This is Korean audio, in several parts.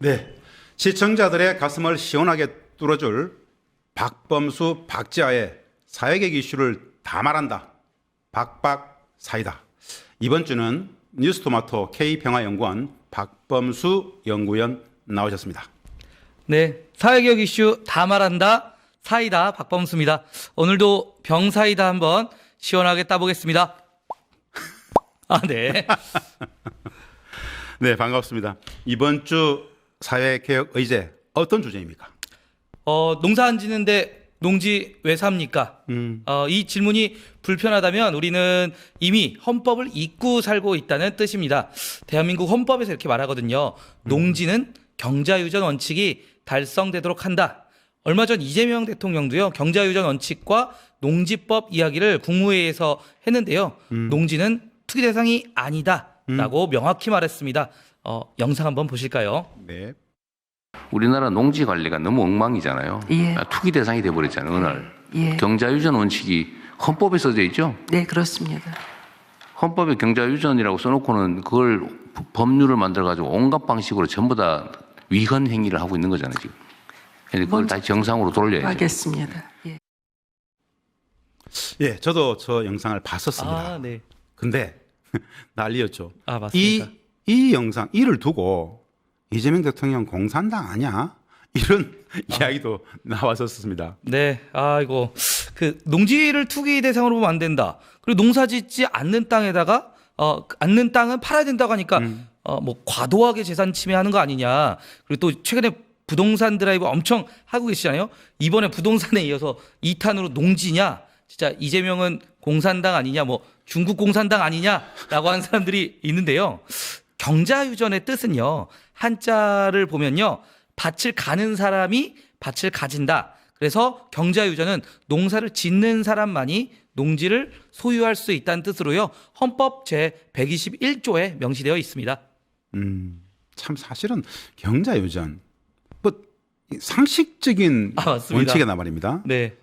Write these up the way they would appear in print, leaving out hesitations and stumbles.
네, 시청자들의 가슴을 시원하게 뚫어줄 박범수 박지하의 사회적 이슈를 다 말한다. 박박 사이다. 이번 주는 뉴스토마토 K평화연구원 박범수 연구원 나오셨습니다. 네, 사회적 이슈 다 말한다. 사이다 박범수입니다. 오늘도 병사이다 한번 시원하게 따보겠습니다. 네. 네, 반갑습니다. 이번 주 사회개혁 의제 어떤 주제입니까? 농사 안 지는데 농지 왜 삽니까? 이 질문이 불편하다면 우리는 이미 헌법을 잊고 살고 있다는 뜻입니다. 대한민국 헌법에서 이렇게 말하거든요. 농지는 경자유전 원칙이 달성되도록 한다. 얼마 전 이재명 대통령도요, 경자유전 원칙과 농지법 이야기를 국무회의에서 했는데요. 농지는 투기 대상이 아니다라고 명확히 말했습니다. 영상 한번 보실까요? 네. 우리나라 농지 관리가 너무 엉망이잖아요. 예. 투기 대상이 돼버렸잖아요. 어느 날. 예. 경자유전 원칙이 헌법에 써져 있죠. 네, 그렇습니다. 헌법에 경자유전이라고 써놓고는 그걸 법률을 만들어가지고 온갖 방식으로 전부 다 위헌 행위를 하고 있는 거잖아요. 지금. 그래서 그걸 다시 정상으로 돌려야죠. 알겠습니다. 예. 예, 저도 저 영상을 봤었습니다. 아, 네. 근데 난리였죠. 아, 맞습니다. 이 영상, 이를 두고 이재명 대통령 공산당 아니야? 이런 이야기도 나왔었습니다. 네, 아이고, 농지를 투기 대상으로 보면 안 된다. 그리고 농사 짓지 않는 땅에다가, 않는 땅은 팔아야 된다고 하니까, 뭐, 과도하게 재산 침해하는 거 아니냐. 그리고 또 최근에 부동산 드라이브 엄청 하고 계시잖아요. 이번에 부동산에 이어서 2탄으로 농지냐. 진짜 이재명은 공산당 아니냐, 뭐, 중국 공산당 아니냐라고 하는 사람들이 있는데요. 경자유전의 뜻은요, 한자를 보면요, 밭을 가는 사람이 밭을 가진다. 그래서 경자유전은 농사를 짓는 사람만이 농지를 소유할 수 있다는 뜻으로요, 헌법 제121조에 명시되어 있습니다. 참 사실은 경자유전, 뭐 상식적인 맞습니다. 원칙이란 말입니다. 네.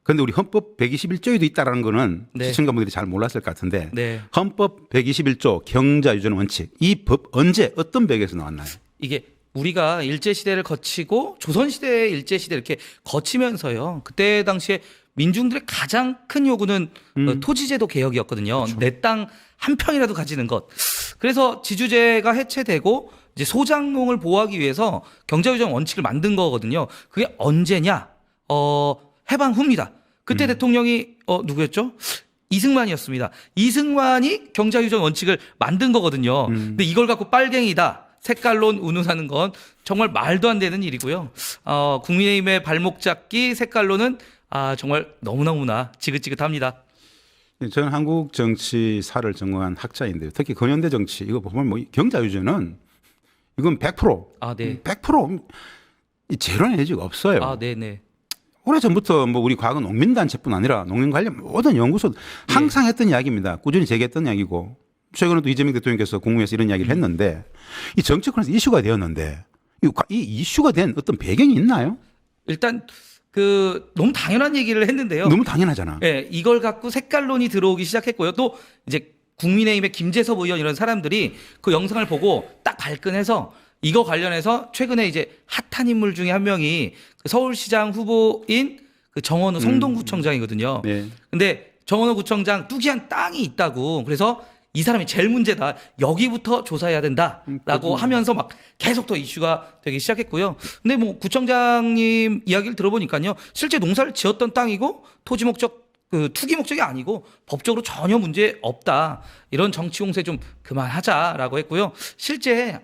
그런데 우리 헌법 121조에도 있다라는 거는 네. 시청자분들이 잘 몰랐을 것 같은데 네. 헌법 121조 경자유전 원칙, 이 법 언제 어떤 배경에서 나왔나요? 이게 우리가 일제시대를 거치고 조선시대의 일제시대 이렇게 거치면서요. 그때 당시에 민중들의 가장 큰 요구는 토지제도 개혁이었거든요. 그렇죠. 내 땅 한 평이라도 가지는 것. 그래서 지주제가 해체되고 이제 소작농을 보호하기 위해서 경자유전 원칙을 만든 거거든요. 그게 언제냐? 해방 후입니다. 그때 대통령이 누구였죠? 이승만이었습니다. 이승만이 경자유전 원칙을 만든 거거든요. 근데 이걸 갖고 빨갱이다, 색깔론 운운하는 건 정말 말도 안 되는 일이고요. 국민의힘의 발목 잡기 색깔론은 정말 너무너무나 지긋지긋합니다. 저는 한국 정치사를 전공한 학자인데요. 특히 근현대 정치 이거 보면 뭐 경자유전은 이건 100%, 네. 100% 이 제로의 여지가 없어요. 네네. 오래전부터 뭐 우리 과거 농민단체뿐 아니라 농민 관련 모든 연구소 항상 했던 이야기입니다. 꾸준히 제기했던 이야기고 최근에 또 이재명 대통령께서 국무회에서 이런 이야기를 했는데 이 정치권에서 이슈가 되었는데 이 이슈가 된 어떤 배경이 있나요? 일단 너무 당연한 얘기를 했는데요. 너무 당연하잖아. 네, 이걸 갖고 색깔론이 들어오기 시작했고요. 또 이제 국민의힘의 김재섭 의원 이런 사람들이 그 영상을 보고 딱 발끈해서 이거 관련해서 최근에 이제 핫한 인물 중에 한 명이 그 서울시장 후보인 그 정원우 성동구청장이거든요. 네. 근데 정원우 구청장 뚜기한 땅이 있다고, 그래서 이 사람이 제일 문제다, 여기부터 조사해야 된다라고 하면서 막 계속 더 이슈가 되기 시작했고요. 근데 뭐 구청장님 이야기를 들어보니까요, 실제 농사를 지었던 땅이고 토지 목적 투기 목적이 아니고 법적으로 전혀 문제 없다, 이런 정치 공세 좀 그만하자라고 했고요. 실제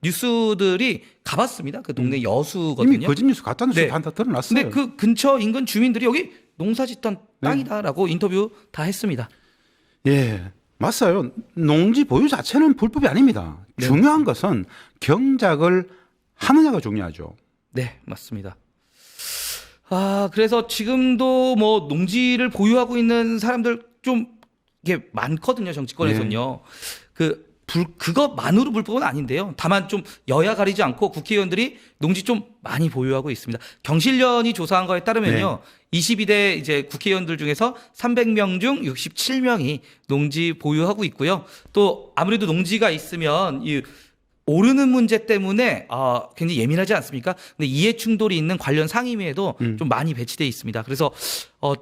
뉴스들이 가봤습니다. 그 동네 여수거든요. 이미 거짓 뉴스 가짜 뉴스 네. 다 드러났어요. 근데 그 근처 인근 주민들이 여기 농사 짓던 땅이다라고 인터뷰 다 했습니다. 예, 맞아요. 농지 보유 자체는 불법이 아닙니다. 네. 중요한 것은 경작을 하느냐가 중요하죠. 네, 맞습니다. 그래서 지금도 뭐 농지를 보유하고 있는 사람들 좀 이게 많거든요, 정치권에서는요. 그것만으로 불법은 아닌데요. 다만 좀 여야 가리지 않고 국회의원들이 농지 좀 많이 보유하고 있습니다. 경실련이 조사한 거에 따르면요, 22대 이제 국회의원들 중에서 300명 중 67명이 농지 보유하고 있고요. 또 아무래도 농지가 있으면 오르는 문제 때문에 굉장히 예민하지 않습니까? 근데 이해 충돌이 있는 관련 상임위에도 좀 많이 배치돼 있습니다. 그래서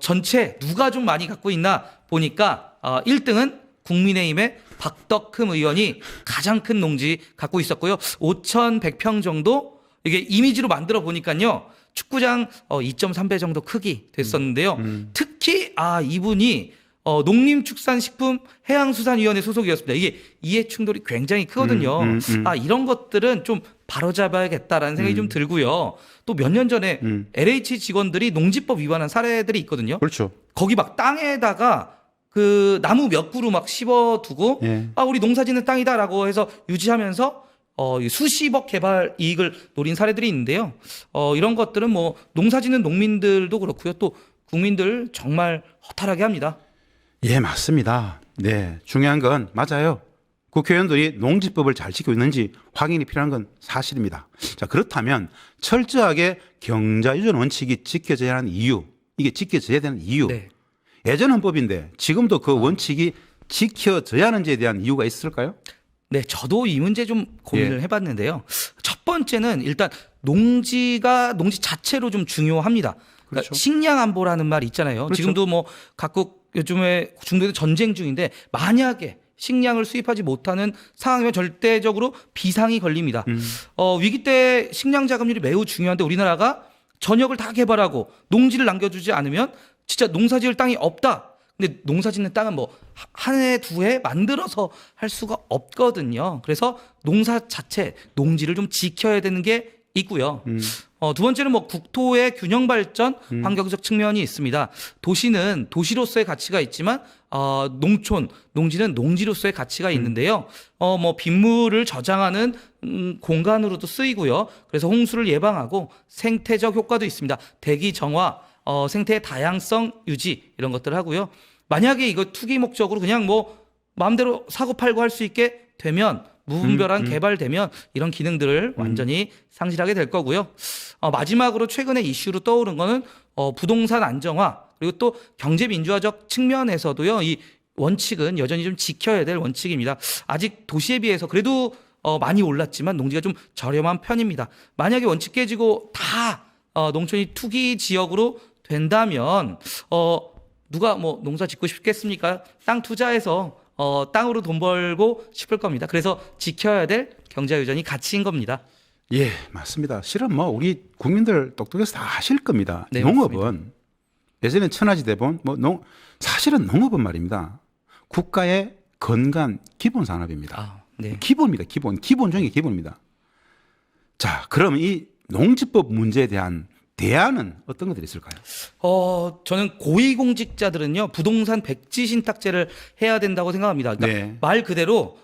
전체 누가 좀 많이 갖고 있나 보니까 1등은 국민의힘의 박덕흠 의원이 가장 큰 농지 갖고 있었고요. 5,100평 정도 이게 이미지로 만들어 보니까요. 축구장 2.3배 정도 크기 됐었는데요. 특히 이분이 농림축산식품해양수산위원회 소속이었습니다. 이게 이해 충돌이 굉장히 크거든요. 이런 것들은 좀 바로잡아야겠다라는 생각이 좀 들고요. 또 몇 년 전에 LH 직원들이 농지법 위반한 사례들이 있거든요. 그렇죠. 거기 막 땅에다가 그 나무 몇 그루 막 심어두고 예. 우리 농사짓는 땅이다라고 해서 유지하면서 이 수십억 개발 이익을 노린 사례들이 있는데요. 이런 것들은 뭐 농사짓는 농민들도 그렇고요. 또 국민들 정말 허탈하게 합니다. 예, 맞습니다. 네, 중요한 건 맞아요. 국회의원들이 농지법을 잘 지키고 있는지 확인이 필요한 건 사실입니다. 자, 그렇다면 철저하게 경자유전 원칙이 지켜져야 하는 이유, 이게 지켜져야 되는 이유. 네. 예전 헌법인데 지금도 그 원칙이 지켜져야 하는지에 대한 이유가 있을까요? 네, 저도 이 문제 좀 고민을 해봤는데요. 첫 번째는 일단 농지 자체로 좀 중요합니다. 그러니까 그렇죠. 식량 안보라는 말 있잖아요. 그렇죠. 지금도 뭐 각국 요즘에 중동에서 전쟁 중인데 만약에 식량을 수입하지 못하는 상황이면 절대적으로 비상이 걸립니다. 위기 때 식량 자금률이 매우 중요한데 우리나라가 전역을 다 개발하고 농지를 남겨주지 않으면 진짜 농사지을 땅이 없다. 근데 농사짓는 땅은 뭐 한 해, 두 해 만들어서 할 수가 없거든요. 그래서 농사 자체, 농지를 좀 지켜야 되는 게 있고요. 두 번째는 뭐 국토의 균형 발전, 환경적 측면이 있습니다. 도시는 도시로서의 가치가 있지만 농지는 농지로서의 가치가 있는데요. 뭐 빗물을 저장하는 공간으로도 쓰이고요. 그래서 홍수를 예방하고 생태적 효과도 있습니다. 대기 정화, 생태의 다양성 유지 이런 것들을 하고요. 만약에 이거 투기 목적으로 그냥 뭐 마음대로 사고 팔고 할 수 있게 되면 무분별한 개발되면 이런 기능들을 완전히 상실하게 될 거고요. 마지막으로 최근에 이슈로 떠오른 거는 부동산 안정화 그리고 또 경제 민주화적 측면에서도요. 이 원칙은 여전히 좀 지켜야 될 원칙입니다. 아직 도시에 비해서 그래도 많이 올랐지만 농지가 좀 저렴한 편입니다. 만약에 원칙 깨지고 다 농촌이 투기 지역으로 된다면 누가 뭐 농사 짓고 싶겠습니까? 땅 투자해서 땅으로 돈 벌고 싶을 겁니다. 그래서 지켜야 될 경자유전이 가치인 겁니다. 예, 맞습니다. 실은 뭐 우리 국민들 똑똑해서 다 아실 겁니다. 네, 농업은 맞습니다. 예전에 천하지 대본 사실은 농업은 말입니다. 국가의 건강 기본 산업입니다. 네. 기본입니다. 기본 중에 기본입니다. 자, 그럼 이 농지법 문제에 대한 대안은 어떤 것들이 있을까요? 저는 고위공직자들은요 부동산 백지 신탁제를 해야 된다고 생각합니다. 그러니까 네. 말 그대로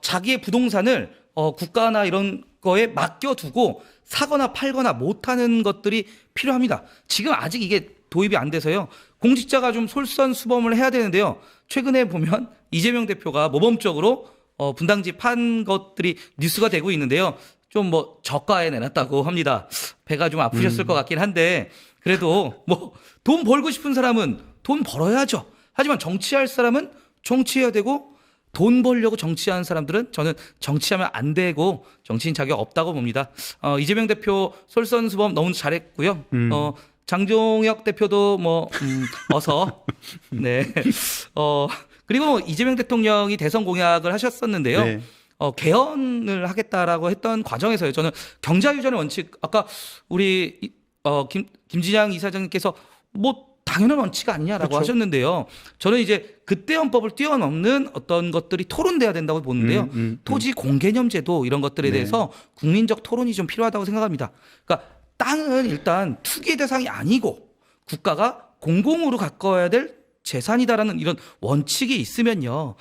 자기의 부동산을 국가나 이런 거에 맡겨두고 사거나 팔거나 못하는 것들이 필요합니다. 지금 아직 이게 도입이 안 돼서요. 공직자가 좀 솔선수범을 해야 되는데요. 최근에 보면 이재명 대표가 모범적으로 분당지 판 것들이 뉴스가 되고 있는데요. 좀 뭐 저가에 내놨다고 합니다. 배가 좀 아프셨을 것 같긴 한데 그래도 뭐 돈 벌고 싶은 사람은 돈 벌어야죠. 하지만 정치할 사람은 정치해야 되고 돈 벌려고 정치하는 사람들은 저는 정치하면 안 되고 정치인 자격 없다고 봅니다. 이재명 대표 솔선수범 너무 잘했고요. 장종혁 대표도 뭐 어서 네. 그리고 이재명 대통령이 대선 공약을 하셨었는데요. 네. 개헌을 하겠다라고 했던 과정에서요. 저는 경자유전의 원칙 아까 우리 김진양 이사장님께서 뭐 당연한 원칙 아니냐라고 그렇죠. 하셨는데요. 저는 이제 그때 헌법을 뛰어넘는 어떤 것들이 토론돼야 된다고 보는데요. 토지 공개념제도 이런 것들에 네. 대해서 국민적 토론이 좀 필요하다고 생각합니다. 그러니까 땅은 일단 투기 대상이 아니고 국가가 공공으로 가꿔야 될 재산이다라는 이런 원칙이 있으면요.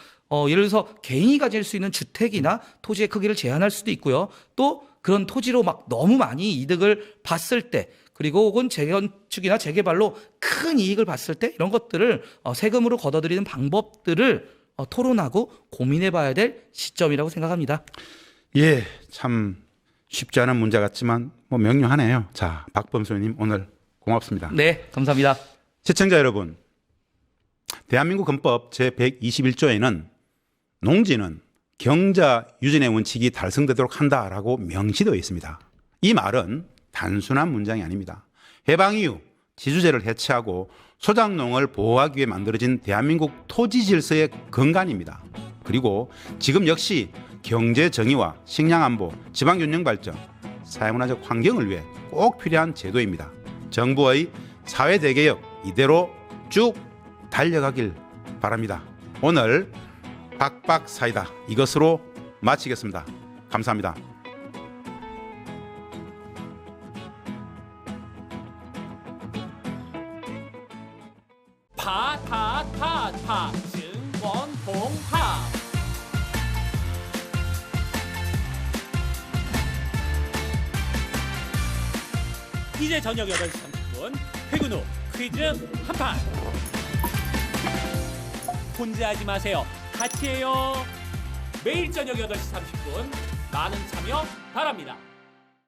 예를 들어서 개인이 가질 수 있는 주택이나 토지의 크기를 제한할 수도 있고요. 또 그런 토지로 막 너무 많이 이득을 봤을 때 그리고 혹은 재건축이나 재개발로 큰 이익을 봤을 때 이런 것들을 세금으로 걷어들이는 방법들을 토론하고 고민해 봐야 될 시점이라고 생각합니다. 예, 참 쉽지 않은 문제 같지만 뭐 명료하네요. 자, 박범수 의원님 오늘 고맙습니다. 네, 감사합니다. 시청자 여러분, 대한민국 헌법 제121조에는 농지는 경자 유전의 원칙이 달성되도록 한다라고 명시되어 있습니다. 이 말은 단순한 문장이 아닙니다. 해방 이후 지주제를 해체하고 소작농을 보호하기 위해 만들어진 대한민국 토지 질서의 근간입니다. 그리고 지금 역시 경제 정의와 식량 안보, 지방 균형 발전, 사회문화적 환경을 위해 꼭 필요한 제도입니다. 정부의 사회 대개혁 이대로 쭉 달려가길 바랍니다. 오늘 박박사이다 이것으로 마치겠습니다. 감사합니다. 파파파파 증권홍합 이제 저녁 8시 30분 퇴근 후 퀴즈 한판 혼자 하지 마세요. 같이 해요. 매일 저녁 8시 30분 많은 참여 바랍니다.